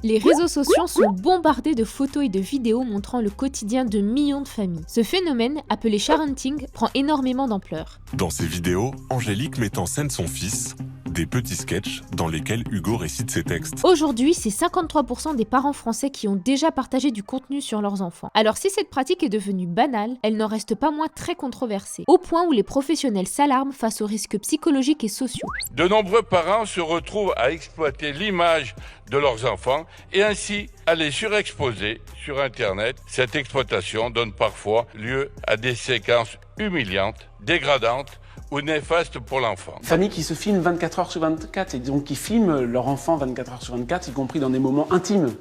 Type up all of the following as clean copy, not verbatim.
Les réseaux sociaux sont bombardés de photos et de vidéos montrant le quotidien de millions de familles. Ce phénomène, appelé sharenting, prend énormément d'ampleur. Dans ces vidéos, Angélique met en scène son fils, des petits sketchs dans lesquels Hugo récite ses textes. Aujourd'hui, c'est 53% des parents français qui ont déjà partagé du contenu sur leurs enfants. Alors si cette pratique est devenue banale, elle n'en reste pas moins très controversée, au point où les professionnels s'alarment face aux risques psychologiques et sociaux. De nombreux parents se retrouvent à exploiter l'image de leurs enfants et ainsi à les surexposer sur Internet. Cette exploitation donne parfois lieu à des séquences humiliantes, dégradantes ou néfastes pour l'enfant. Familles qui se filment 24 heures sur 24 et donc qui filment leur enfant 24 heures sur 24, y compris dans des moments intimes.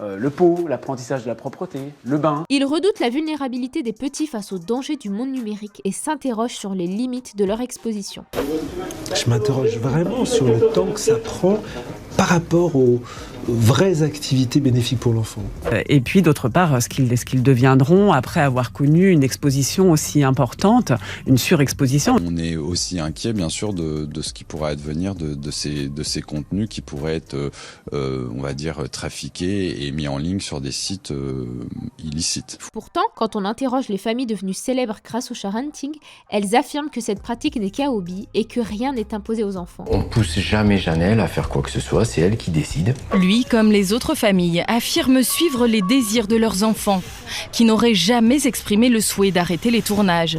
Le pot, l'apprentissage de la propreté, le bain. Ils redoutent la vulnérabilité des petits face aux dangers du monde numérique et s'interrogent sur les limites de leur exposition. Je m'interroge vraiment sur le temps que ça prend par rapport aux vraies activités bénéfiques pour l'enfant. Et puis d'autre part, ce qu'ils deviendront après avoir connu une exposition aussi importante, une surexposition. On est aussi inquiet bien sûr de ce qui pourrait advenir de ces contenus qui pourraient être, on va dire, trafiqués et mis en ligne sur des sites illicites. Pourtant, quand on interroge les familles devenues célèbres grâce au sharenting, elles affirment que cette pratique n'est qu'un hobby et que rien n'est imposé aux enfants. On pousse jamais Janelle à faire quoi que ce soit, c'est elle qui décide. Lui, comme les autres familles, affirme suivre les désirs de leurs enfants, qui n'auraient jamais exprimé le souhait d'arrêter les tournages.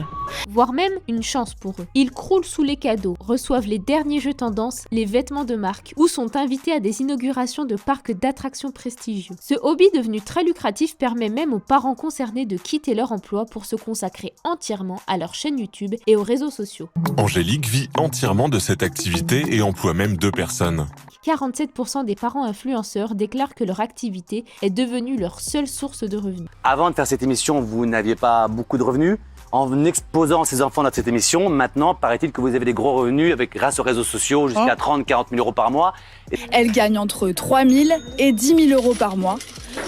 Voire même une chance pour eux. Ils croulent sous les cadeaux, reçoivent les derniers jeux tendances, les vêtements de marque ou sont invités à des inaugurations de parcs d'attractions prestigieux. Ce hobby devenu très lucratif permet même aux parents concernés de quitter leur emploi pour se consacrer entièrement à leur chaîne YouTube et aux réseaux sociaux. Angélique vit entièrement de cette activité et emploie même 2 personnes. 47% des parents influenceurs déclarent que leur activité est devenue leur seule source de revenus. Avant de faire cette émission, vous n'aviez pas beaucoup de revenus. En exposant ces enfants dans cette émission, maintenant, paraît-il que vous avez des gros revenus grâce aux réseaux sociaux, jusqu'à 30-40 000 euros par mois. Elle gagne entre 3 000 et 10 000 euros par mois.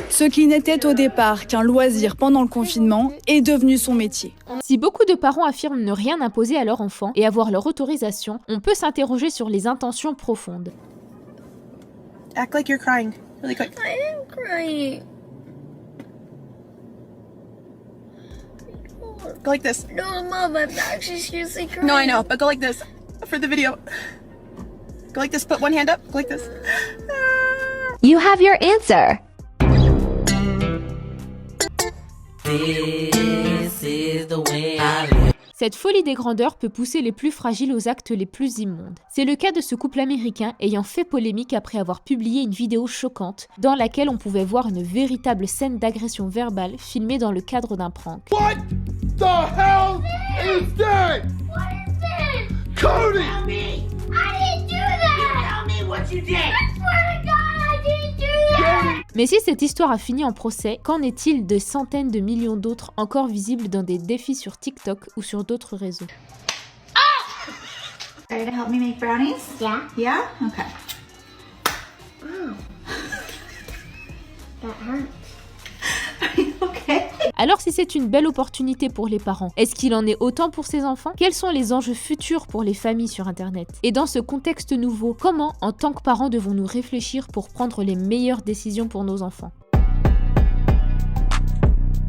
Ce qui n'était au départ qu'un loisir pendant le confinement est devenu son métier. Si beaucoup de parents affirment ne rien imposer à leur enfant et avoir leur autorisation, on peut s'interroger sur les intentions profondes. Act like you're crying, really quick. I am crying. Go like this. No, Mom, I'm actually seriously crying. No, I know, but go like this for the video. Go like this, put one hand up, go like this. You have your answer. This is the way I live. Cette folie des grandeurs peut pousser les plus fragiles aux actes les plus immondes. C'est le cas de ce couple américain ayant fait polémique après avoir publié une vidéo choquante dans laquelle on pouvait voir une véritable scène d'agression verbale filmée dans le cadre d'un prank. What the hell is that? What is this? Cody! Tell me! I didn't do that! Tell me what you did! I swear to God, I didn't do that! Mais si cette histoire a fini en procès, qu'en est-il de centaines de millions d'autres encore visibles dans des défis sur TikTok ou sur d'autres réseaux? Ready to help me make brownies? Yeah. Yeah? Okay. Wow. That hurts. Okay. Alors si c'est une belle opportunité pour les parents, est-ce qu'il en est autant pour ses enfants? Quels sont les enjeux futurs pour les familles sur Internet? Et dans ce contexte nouveau, comment, en tant que parents, devons-nous réfléchir pour prendre les meilleures décisions pour nos enfants?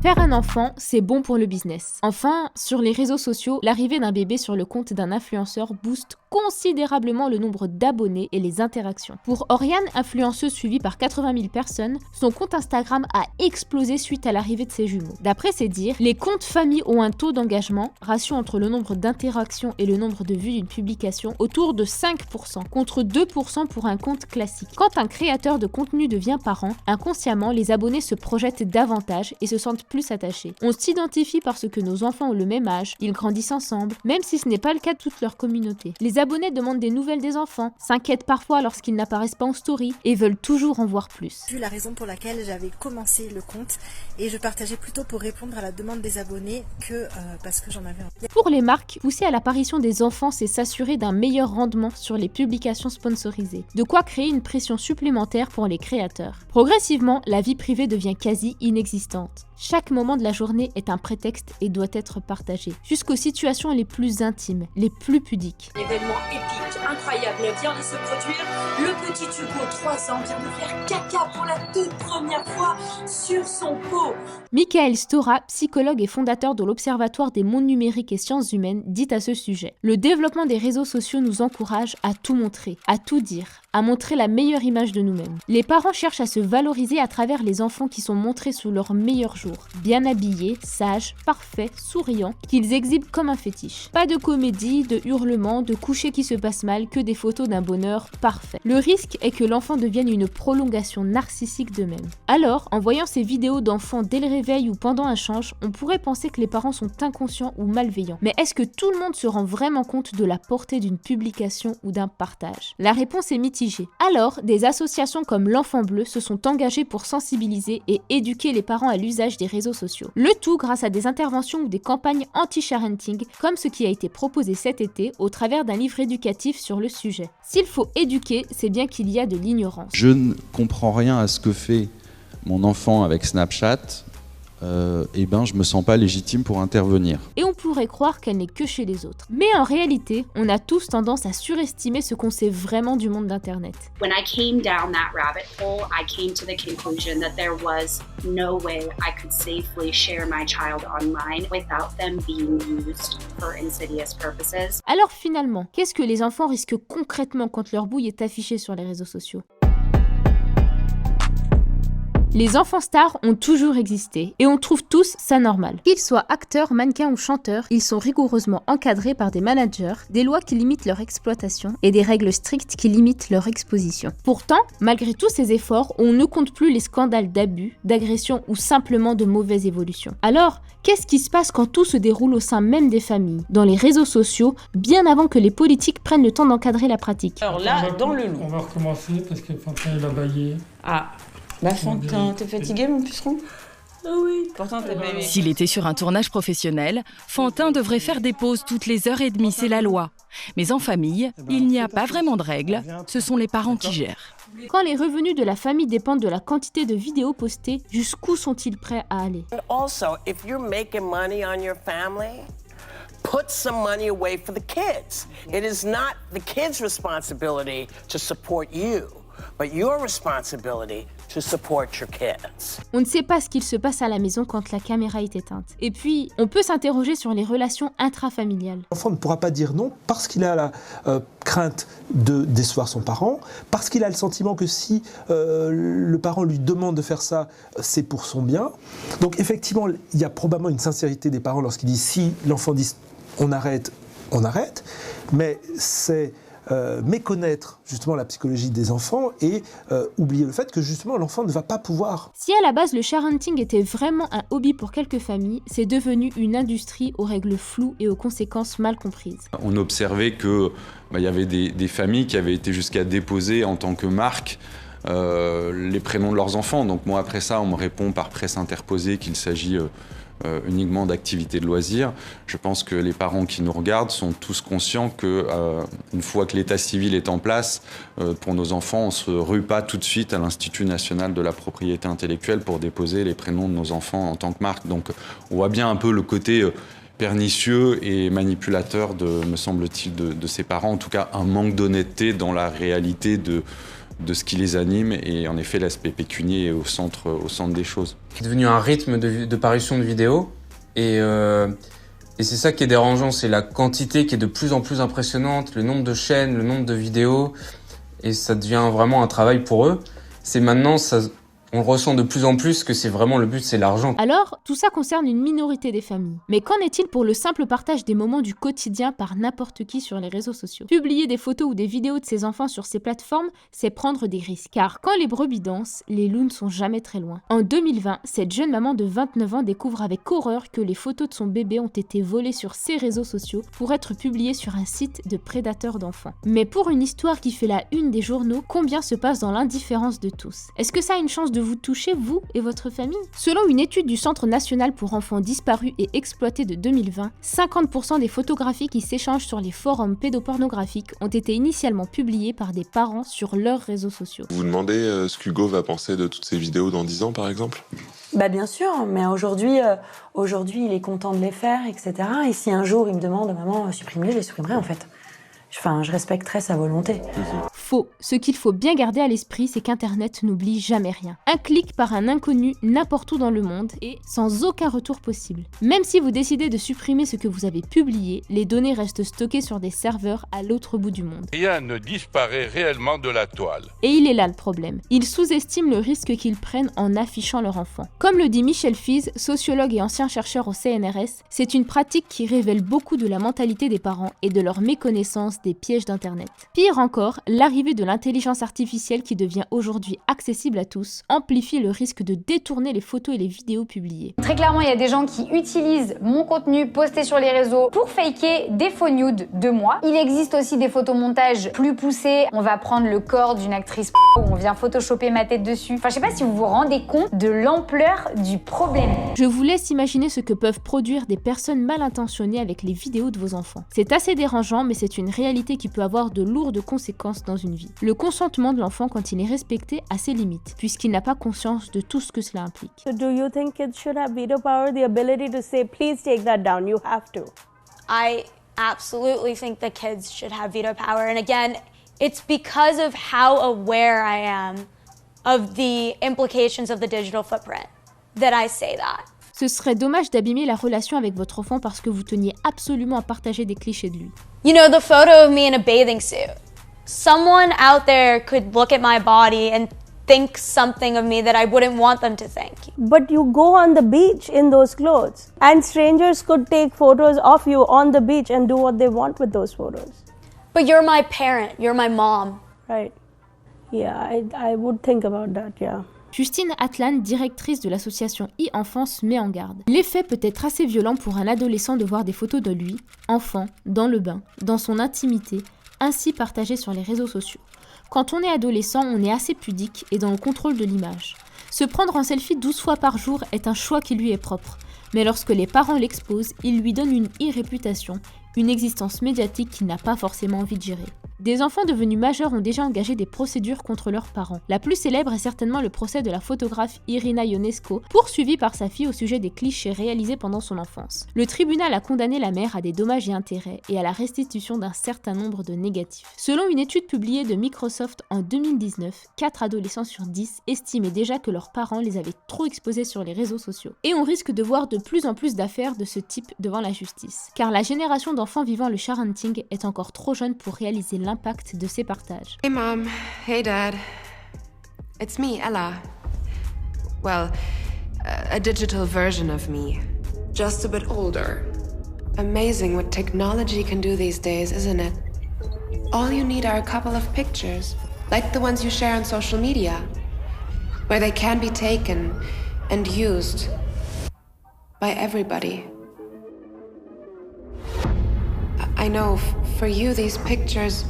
Faire un enfant, c'est bon pour le business. Enfin, sur les réseaux sociaux, l'arrivée d'un bébé sur le compte d'un influenceur booste considérablement le nombre d'abonnés et les interactions. Pour Oriane, influenceuse suivie par 80 000 personnes, son compte Instagram a explosé suite à l'arrivée de ses jumeaux. D'après ses dires, les comptes famille ont un taux d'engagement, ratio entre le nombre d'interactions et le nombre de vues d'une publication, autour de 5%, contre 2% pour un compte classique. Quand un créateur de contenu devient parent, inconsciemment, les abonnés se projettent davantage et se sentent plus attachés. On s'identifie parce que nos enfants ont le même âge, ils grandissent ensemble, même si ce n'est pas le cas de toute leur communauté. Les abonnés demandent des nouvelles des enfants, s'inquiètent parfois lorsqu'ils n'apparaissent pas en story et veulent toujours en voir plus. C'est la raison pour laquelle j'avais commencé le compte et je partageais plutôt pour répondre à la demande des abonnés que parce que j'en avais envie. Pour les marques, pousser à l'apparition des enfants, c'est s'assurer d'un meilleur rendement sur les publications sponsorisées. De quoi créer une pression supplémentaire pour les créateurs. Progressivement, la vie privée devient quasi inexistante. Chaque moment de la journée est un prétexte et doit être partagé, jusqu'aux situations les plus intimes, les plus pudiques. L'événement épique, incroyable vient de se produire. Le petit Hugo, 3 ans, vient de faire caca pour la toute première fois sur son pot. Michael Stora, psychologue et fondateur de l'Observatoire des mondes numériques et sciences humaines, dit à ce sujet: le développement des réseaux sociaux nous encourage à tout montrer, à tout dire, à montrer la meilleure image de nous-mêmes. Les parents cherchent à se valoriser à travers les enfants qui sont montrés sous leur meilleur jour, bien habillés, sages, parfaits, souriants, qu'ils exhibent comme un fétiche. Pas de comédie, de hurlements, de coucher qui se passe mal, que des photos d'un bonheur parfait. Le risque est que l'enfant devienne une prolongation narcissique d'eux-mêmes. Alors, en voyant ces vidéos d'enfants dès le réveil ou pendant un change, on pourrait penser que les parents sont inconscients ou malveillants. Mais est-ce que tout le monde se rend vraiment compte de la portée d'une publication ou d'un partage? La réponse est mitigée. Alors, des associations comme l'Enfant Bleu se sont engagées pour sensibiliser et éduquer les parents à l'usage des réseaux sociaux. Le tout grâce à des interventions ou des campagnes anti-sharenting, comme ce qui a été proposé cet été au travers d'un livre éducatif sur le sujet. S'il faut éduquer, c'est bien qu'il y a de l'ignorance. Je ne comprends rien à ce que fait mon enfant avec Snapchat. Je me sens pas légitime pour intervenir. Et on pourrait croire qu'elle n'est que chez les autres. Mais en réalité, on a tous tendance à surestimer ce qu'on sait vraiment du monde d'Internet. When I came down that rabbit hole, I came to the conclusion that there was no way I could safely share my child online without them being used for insidious purposes. Alors finalement, qu'est-ce que les enfants risquent concrètement quand leur bouille est affichée sur les réseaux sociaux ? Les enfants stars ont toujours existé et on trouve tous ça normal. Qu'ils soient acteurs, mannequins ou chanteurs, ils sont rigoureusement encadrés par des managers, des lois qui limitent leur exploitation et des règles strictes qui limitent leur exposition. Pourtant, malgré tous ces efforts, on ne compte plus les scandales d'abus, d'agression ou simplement de mauvaise évolution. Alors, qu'est-ce qui se passe quand tout se déroule au sein même des familles, dans les réseaux sociaux, bien avant que les politiques prennent le temps d'encadrer la pratique? Alors là, dans le loup. On va recommencer parce que Fantin il a baillé. Ah. Bah Fantin, t'es fatigué mon puceron? Ah oui. Pourtant t'as pas aimé. S'il était sur un tournage professionnel, Fantin devrait faire des pauses toutes les heures et demie, c'est la loi. Mais en famille, il n'y a pas vraiment de règles, ce sont les parents qui gèrent. Quand les revenus de la famille dépendent de la quantité de vidéos postées, jusqu'où sont-ils prêts à aller? Also, if you're making money on your family, put some money away for the kids. It is not the kids' responsibility to support you, but your responsibility to support your kids. On ne sait pas ce qu'il se passe à la maison quand la caméra est éteinte. Et puis, on peut s'interroger sur les relations intrafamiliales. L'enfant ne pourra pas dire non parce qu'il a la crainte de décevoir son parent, parce qu'il a le sentiment que si le parent lui demande de faire ça, c'est pour son bien. Donc effectivement, il y a probablement une sincérité des parents lorsqu'ils disent si l'enfant dit on arrête, mais c'est méconnaître justement la psychologie des enfants et oublier le fait que justement l'enfant ne va pas pouvoir. Si à la base le sharenting était vraiment un hobby pour quelques familles, c'est devenu une industrie aux règles floues et aux conséquences mal comprises. On observait que il y avait des familles qui avaient été jusqu'à déposer en tant que marque les prénoms de leurs enfants. Donc moi après ça on me répond par presse interposée qu'il s'agit uniquement d'activités de loisirs. Je pense que les parents qui nous regardent sont tous conscients que une fois que l'état civil est en place, pour nos enfants, on ne se rue pas tout de suite à l'Institut national de la propriété intellectuelle pour déposer les prénoms de nos enfants en tant que marque. Donc on voit bien un peu le côté pernicieux et manipulateur, me semble-t-il, de ces parents. En tout cas, un manque d'honnêteté dans la réalité de ce qui les anime, et en effet l'aspect pécunier est au centre des choses. C'est devenu un rythme de parution de vidéos et c'est ça qui est dérangeant, c'est la quantité qui est de plus en plus impressionnante, le nombre de chaînes, le nombre de vidéos, et ça devient vraiment un travail pour eux. C'est maintenant, on le ressent de plus en plus que c'est vraiment le but, c'est l'argent. Alors, tout ça concerne une minorité des familles. Mais qu'en est-il pour le simple partage des moments du quotidien par n'importe qui sur les réseaux sociaux? Publier des photos ou des vidéos de ses enfants sur ces plateformes, c'est prendre des risques. Car quand les brebis dansent, les loups ne sont jamais très loin. En 2020, cette jeune maman de 29 ans découvre avec horreur que les photos de son bébé ont été volées sur ses réseaux sociaux pour être publiées sur un site de prédateurs d'enfants. Mais pour une histoire qui fait la une des journaux, combien se passe dans l'indifférence de tous? Est-ce que ça a une chance de vous toucher, vous et votre famille? Selon une étude du Centre national pour enfants disparus et exploités de 2020, 50% des photographies qui s'échangent sur les forums pédopornographiques ont été initialement publiées par des parents sur leurs réseaux sociaux. Vous vous demandez ce qu'Hugo va penser de toutes ces vidéos dans 10 ans, par exemple ? Bah bien sûr, mais aujourd'hui, il est content de les faire, etc. Et si un jour il me demande, maman, supprime-les, je les supprimerai en fait. Enfin, je respecterai sa volonté. Faux. Ce qu'il faut bien garder à l'esprit, c'est qu'Internet n'oublie jamais rien. Un clic par un inconnu n'importe où dans le monde et sans aucun retour possible. Même si vous décidez de supprimer ce que vous avez publié, les données restent stockées sur des serveurs à l'autre bout du monde. Rien ne disparaît réellement de la toile. Et il est là le problème. Ils sous-estiment le risque qu'ils prennent en affichant leur enfant. Comme le dit Michel Fize, sociologue et ancien chercheur au CNRS, c'est une pratique qui révèle beaucoup de la mentalité des parents et de leur méconnaissance des pièges d'Internet. Pire encore, l'arrivée de l'intelligence artificielle qui devient aujourd'hui accessible à tous amplifie le risque de détourner les photos et les vidéos publiées. Très clairement, il y a des gens qui utilisent mon contenu posté sur les réseaux pour faker des faux nudes de moi. Il existe aussi des photomontages plus poussés. On va prendre le corps d'une actrice où on vient photoshopper ma tête dessus. Enfin, je sais pas si vous vous rendez compte de l'ampleur du problème. Je vous laisse imaginer ce que peuvent produire des personnes mal intentionnées avec les vidéos de vos enfants. C'est assez dérangeant, mais c'est une réalité qui peut avoir de lourdes conséquences dans une vie. Le consentement de l'enfant, quand il est respecté, a ses limites, puisqu'il n'a pas conscience de tout ce que cela implique. So do you think kids should have veto power, the ability to say, please take that down, you have to? I absolutely think the kids should have veto power. And again, it's because of how aware I am of the implications of the digital footprint that I say that. Ce serait dommage d'abîmer la relation avec votre enfant parce que vous teniez absolument à partager des clichés de lui. You know, the photo of me in a bathing suit. Someone out there could look at my body and think something of me that I wouldn't want them to think. But you go on the beach in those clothes, and strangers could take photos of you on the beach and do what they want with those photos. But you're my parent, you're my mom. Right. Yeah, I would think about that, yeah. Justine Atlan, directrice de l'association e-Enfance, met en garde. L'effet peut être assez violent pour un adolescent de voir des photos de lui, enfant, dans le bain, dans son intimité, ainsi partagées sur les réseaux sociaux. Quand on est adolescent, on est assez pudique et dans le contrôle de l'image. Se prendre en selfie 12 fois par jour est un choix qui lui est propre. Mais lorsque les parents l'exposent, ils lui donnent une e-réputation, une existence médiatique qu'il n'a pas forcément envie de gérer. Des enfants devenus majeurs ont déjà engagé des procédures contre leurs parents. La plus célèbre est certainement le procès de la photographe Irina Ionesco, poursuivie par sa fille au sujet des clichés réalisés pendant son enfance. Le tribunal a condamné la mère à des dommages et intérêts et à la restitution d'un certain nombre de négatifs. Selon une étude publiée de Microsoft en 2019, 4 adolescents sur 10 estimaient déjà que leurs parents les avaient trop exposés sur les réseaux sociaux. Et on risque de voir de plus en plus d'affaires de ce type devant la justice. Car la génération d'enfants vivant le sharenting est encore trop jeune pour réaliser l'impact de ces partages. Hey Mom, hey Dad. It's me, Ella. Well, a digital version of me. Just a bit older. Amazing what technology can do these days, isn't it? All you need are a couple of pictures, like the ones you share on social media, where they can be taken and used by everybody. I know, for you these pictures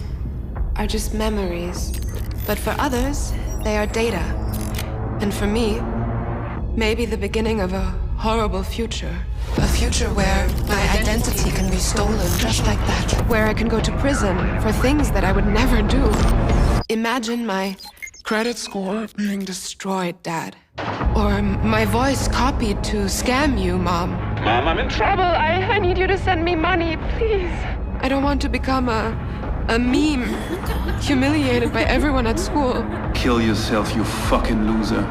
are just memories, but for others, they are data. And for me, maybe the beginning of a horrible future. A future where my identity can be stolen just like that. Where I can go to prison for things that I would never do. Imagine my credit score being destroyed, Dad. Or my voice copied to scam you, Mom. Mom, I'm in trouble. I need you to send me money, please. I don't want to become a meme, humiliated by everyone at school. Kill yourself, you fucking loser.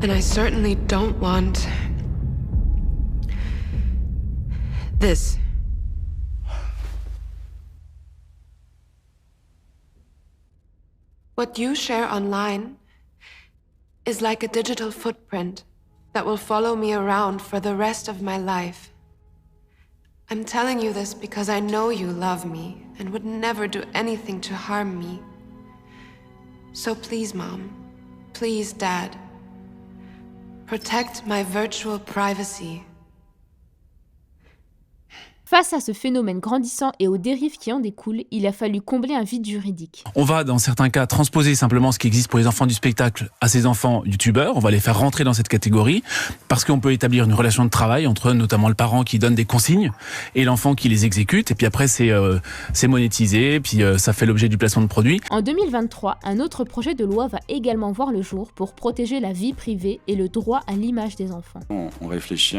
And I certainly don't want this. What you share online is like a digital footprint that will follow me around for the rest of my life. I'm telling you this because I know you love me and would never do anything to harm me. So please, Mom, please, Dad, protect my virtual privacy. Face à ce phénomène grandissant et aux dérives qui en découlent, il a fallu combler un vide juridique. On va, dans certains cas, transposer simplement ce qui existe pour les enfants du spectacle à ces enfants youtubeurs. On va les faire rentrer dans cette catégorie parce qu'on peut établir une relation de travail entre notamment le parent qui donne des consignes et l'enfant qui les exécute. Et puis après, c'est monétisé, puis ça fait l'objet du placement de produits. En 2023, un autre projet de loi va également voir le jour pour protéger la vie privée et le droit à l'image des enfants. On réfléchit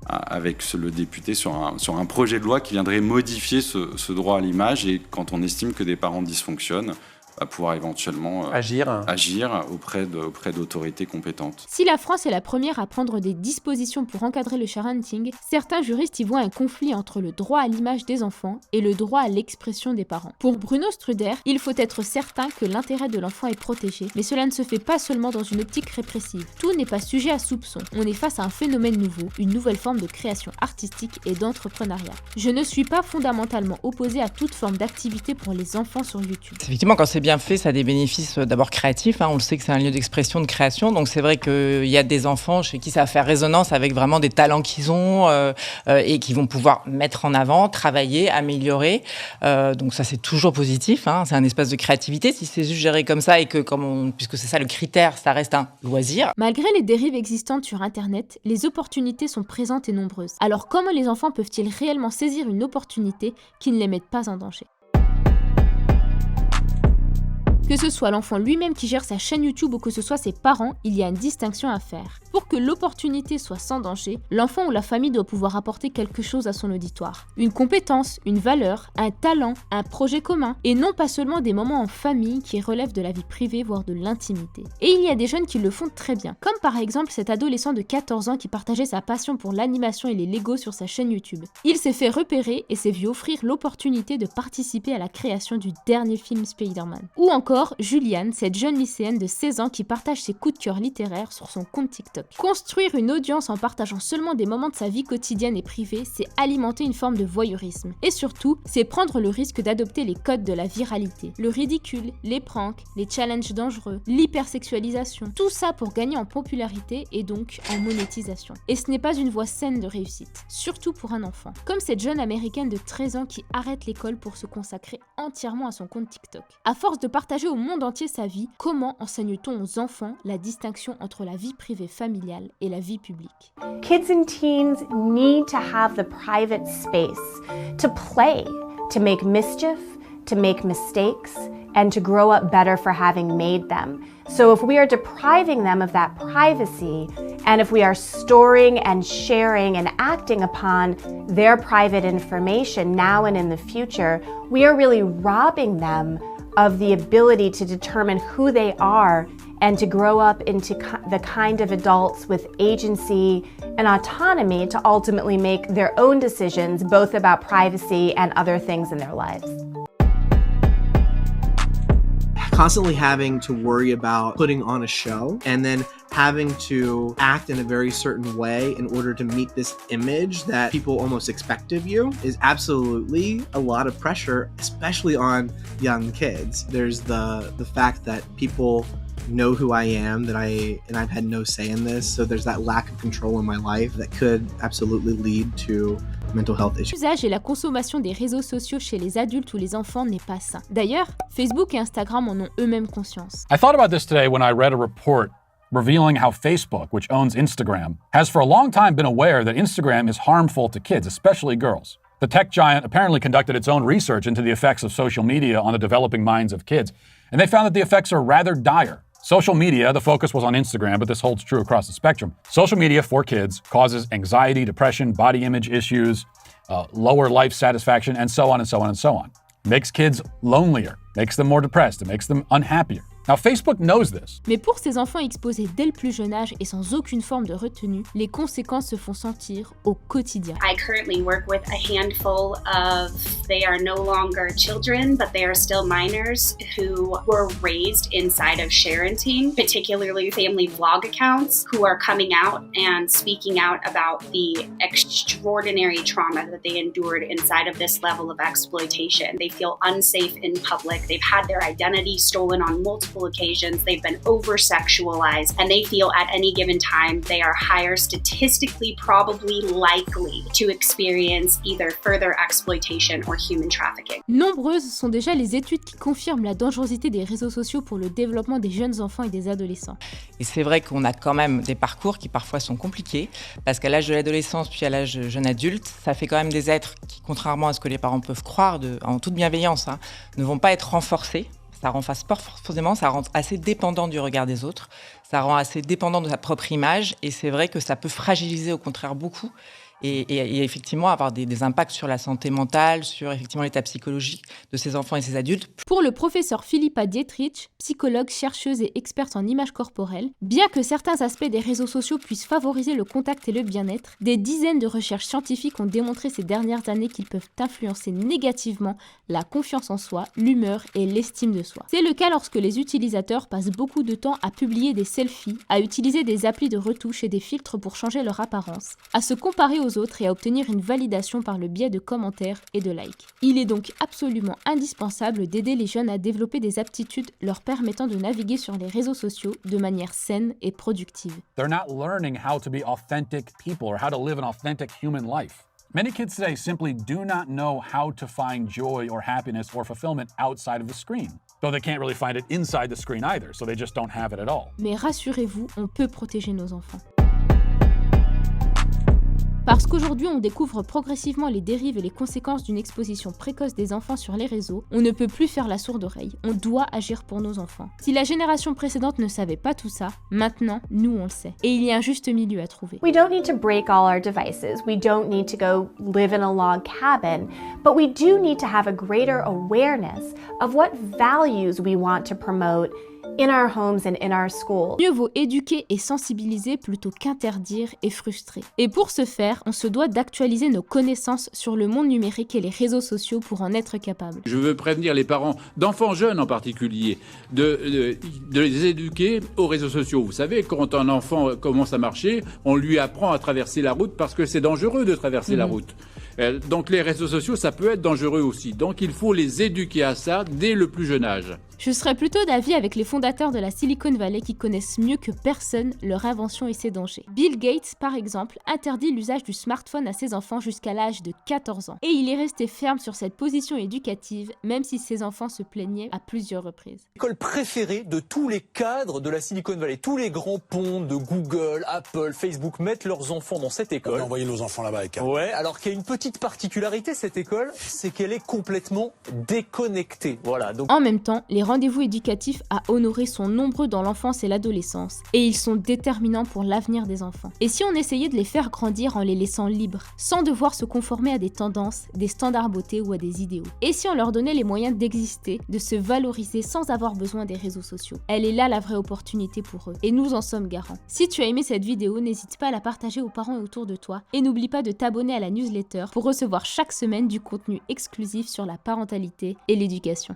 avec le député sur un projet de loi qui viendrait modifier ce droit à l'image et quand on estime que des parents dysfonctionnent, à pouvoir éventuellement agir auprès d'autorités compétentes. Si la France est la première à prendre des dispositions pour encadrer le sharenting, certains juristes y voient un conflit entre le droit à l'image des enfants et le droit à l'expression des parents. Pour Bruno Struder, il faut être certain que l'intérêt de l'enfant est protégé, mais cela ne se fait pas seulement dans une optique répressive. Tout n'est pas sujet à soupçon. On est face à un phénomène nouveau, une nouvelle forme de création artistique et d'entrepreneuriat. Je ne suis pas fondamentalement opposée à toute forme d'activité pour les enfants sur YouTube. Effectivement, quand c'est bien fait, ça a des bénéfices d'abord créatifs. On le sait que c'est un lieu d'expression, de création. Donc c'est vrai qu'il y a des enfants chez qui ça va faire résonance avec vraiment des talents qu'ils ont et qui vont pouvoir mettre en avant, travailler, améliorer. Donc ça, c'est toujours positif. C'est un espace de créativité. Si c'est juste géré comme ça et que, puisque c'est ça le critère, ça reste un loisir. Malgré les dérives existantes sur Internet, les opportunités sont présentes et nombreuses. Alors comment les enfants peuvent-ils réellement saisir une opportunité qui ne les mette pas en danger ? Que ce soit l'enfant lui-même qui gère sa chaîne YouTube ou que ce soit ses parents, il y a une distinction à faire. Pour que l'opportunité soit sans danger, l'enfant ou la famille doit pouvoir apporter quelque chose à son auditoire. Une compétence, une valeur, un talent, un projet commun, et non pas seulement des moments en famille qui relèvent de la vie privée, voire de l'intimité. Et il y a des jeunes qui le font très bien, comme par exemple cet adolescent de 14 ans qui partageait sa passion pour l'animation et les Legos sur sa chaîne YouTube. Il s'est fait repérer et s'est vu offrir l'opportunité de participer à la création du dernier film Spider-Man. Ou encore Juliane, cette jeune lycéenne de 16 ans qui partage ses coups de cœur littéraires sur son compte TikTok. Construire une audience en partageant seulement des moments de sa vie quotidienne et privée, c'est alimenter une forme de voyeurisme. Et surtout, c'est prendre le risque d'adopter les codes de la viralité. Le ridicule, les pranks, les challenges dangereux, l'hypersexualisation. Tout ça pour gagner en popularité et donc en monétisation. Et ce n'est pas une voie saine de réussite, surtout pour un enfant. Comme cette jeune américaine de 13 ans qui arrête l'école pour se consacrer entièrement à son compte TikTok. À force de partager au monde entier sa vie, comment enseigne-t-on aux enfants la distinction entre la vie privée familiale et la vie publique? Kids and teens need to have the private space to play, to make mischief, to make mistakes, and to grow up better for having made them. So if we are depriving them of that privacy, and if we are storing and sharing and acting upon their private information now and in the future, we are really robbing them of the ability to determine who they are and to grow up into the kind of adults with agency and autonomy to ultimately make their own decisions, both about privacy and other things in their lives. Constantly having to worry about putting on a show and then having to act in a very certain way in order to meet this image that people almost expect of you is absolutely a lot of pressure, especially on young kids. There's the fact that people know who I am, and I've had no say in this, so there's that lack of control in my life that could absolutely lead to mental health issues. L'usage et la consommation des réseaux sociaux chez les adultes ou les enfants n'est pas sain. D'ailleurs, Facebook et Instagram en ont eux-mêmes conscience. I thought about this today when I read a report revealing how Facebook, which owns Instagram, has for a long time been aware that Instagram is harmful to kids, especially girls. The tech giant apparently conducted its own research into the effects of social media on the developing minds of kids, and they found that the effects are rather dire. Social media, the focus was on Instagram, but this holds true across the spectrum. Social media for kids causes anxiety, depression, body image issues, lower life satisfaction, and so on and so on and so on. Makes kids lonelier, makes them more depressed, it makes them unhappier. Now, Facebook knows this. Mais pour ces enfants exposés dès le plus jeune âge et sans aucune forme de retenue, les conséquences se font sentir au quotidien. I currently work with a handful of, they are no longer children, but they are still minors who were raised inside of sharenting, particularly family vlog accounts who are coming out and speaking out about the extraordinary trauma that they endured inside of this level of exploitation. They feel unsafe in public. They've had their identity stolen on multiple multiple occasions they've been over-sexualized, and they feel at any given time they are higher statistically probably likely to experience either further exploitation or human trafficking. Nombreuses sont déjà les études qui confirment la dangerosité des réseaux sociaux pour le développement des jeunes enfants et des adolescents. Et c'est vrai qu'on a quand même des parcours qui parfois sont compliqués, parce qu'à l'âge de l'adolescence puis à l'âge jeune adulte, ça fait quand même des êtres qui, contrairement à ce que les parents peuvent croire, en toute bienveillance, ne vont pas être renforcés. Ça rend forcément, ça rend assez dépendant du regard des autres, ça rend assez dépendant de sa propre image, et c'est vrai que ça peut fragiliser au contraire beaucoup, et effectivement avoir des impacts sur la santé mentale, sur effectivement l'état psychologique de ces enfants et ces adultes. Pour le professeur Philippa Dietrich, psychologue, chercheuse et experte en image corporelle, bien que certains aspects des réseaux sociaux puissent favoriser le contact et le bien-être, des dizaines de recherches scientifiques ont démontré ces dernières années qu'ils peuvent influencer négativement la confiance en soi, l'humeur et l'estime de soi. C'est le cas lorsque les utilisateurs passent beaucoup de temps à publier des selfies, à utiliser des applis de retouche et des filtres pour changer leur apparence, à se comparer aux autres et à obtenir une validation par le biais de commentaires et de likes. Il est donc absolument indispensable d'aider les jeunes à développer des aptitudes leur permettant de naviguer sur les réseaux sociaux de manière saine et productive. They're not learning how to be authentic people or how to live an authentic human life. Many kids today simply do not know how to find joy or happiness or fulfillment outside of the screen. Though they can't really find it inside the screen either, so they just don't have it at all. Mais rassurez-vous, on peut protéger nos enfants. Parce qu'aujourd'hui, on découvre progressivement les dérives et les conséquences d'une exposition précoce des enfants sur les réseaux, on ne peut plus faire la sourde oreille. On doit agir pour nos enfants. Si la génération précédente ne savait pas tout ça, maintenant, nous, on le sait. Et il y a un juste milieu à trouver. We don't need to break all our devices. We don't need to go live in a log cabin. But we do need to have a greater awareness of what values we want to promote in our homes and in our schools. Mieux vaut éduquer et sensibiliser plutôt qu'interdire et frustrer. Et pour ce faire, on se doit d'actualiser nos connaissances sur le monde numérique et les réseaux sociaux pour en être capable. Je veux prévenir les parents d'enfants jeunes en particulier de les éduquer aux réseaux sociaux. Vous savez, quand un enfant commence à marcher, on lui apprend à traverser la route parce que c'est dangereux de traverser la route. Donc les réseaux sociaux, ça peut être dangereux aussi. Donc il faut les éduquer à ça dès le plus jeune âge. Je serais plutôt d'avis avec les fondateurs de la Silicon Valley qui connaissent mieux que personne leur invention et ses dangers. Bill Gates, par exemple, interdit l'usage du smartphone à ses enfants jusqu'à l'âge de 14 ans. Et il est resté ferme sur cette position éducative, même si ses enfants se plaignaient à plusieurs reprises. L'école préférée de tous les cadres de la Silicon Valley. Tous les grands ponts de Google, Apple, Facebook mettent leurs enfants dans cette école. On a envoyé nos enfants là-bas avec un... Ouais, alors qu'il y a une petite particularité, cette école, c'est qu'elle est complètement déconnectée. Voilà. Donc... En même temps, les rendez-vous éducatifs à honorer sont nombreux dans l'enfance et l'adolescence, et ils sont déterminants pour l'avenir des enfants. Et si on essayait de les faire grandir en les laissant libres, sans devoir se conformer à des tendances, des standards beauté ou à des idéaux? Et si on leur donnait les moyens d'exister, de se valoriser sans avoir besoin des réseaux sociaux? Elle est là la vraie opportunité pour eux, et nous en sommes garants. Si tu as aimé cette vidéo, n'hésite pas à la partager aux parents et autour de toi, et n'oublie pas de t'abonner à la newsletter pour recevoir chaque semaine du contenu exclusif sur la parentalité et l'éducation.